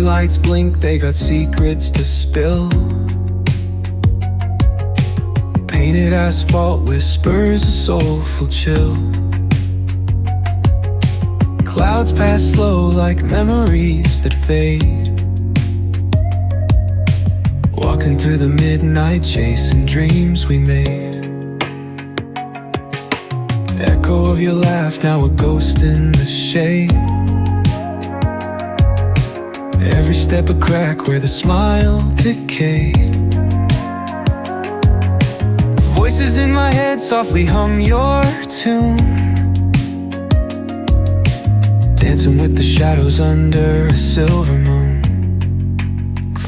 lights blink, they got secrets to spill. Painted asphalt whispers a soulful chill. Clouds pass slow like memories that fade. Walking through the midnight, chasing dreams we made. Echo of your laugh, now a ghost in the shade. Every step a crack where the smile decayed. Voices in my head softly hum your tune, dancing with the shadows under a silver moon.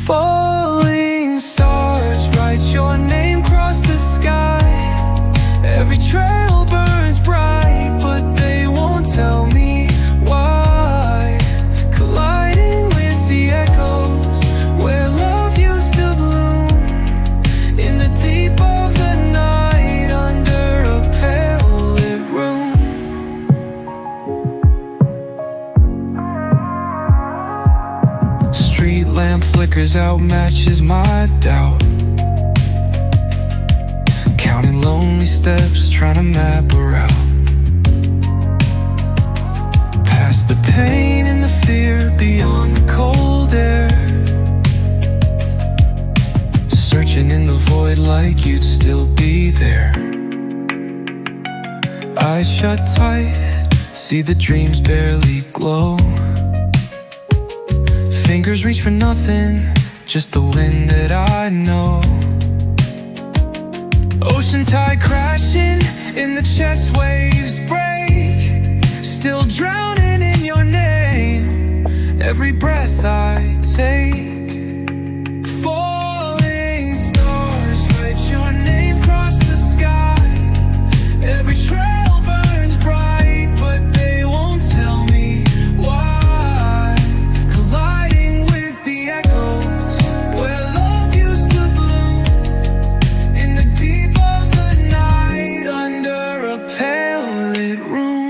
Falling stars write your name across the sky. Every trail burns bright, but they won't tell me why. Colliding with the echoes where love used to bloom, in the deep of the night under a pale lit room. Street lamp flickers out, matches my doubt. Counting lonely steps, trying to map a route. Past the pain and the fear, beyond the cold air. Searching in the void like you'd still be there. Eyes shut tight, see the dreams barely glow. Fingers reach for nothing, just the wind that I know. Ocean tide crashing, in the chest waves break. Still drowning in your name, every breath I take. Falling stars write your name across the sky. Every trail burns bright, but they won't tell me why. Colliding with the echoes where love used to bloom, in the deep of the night under a pale lit room.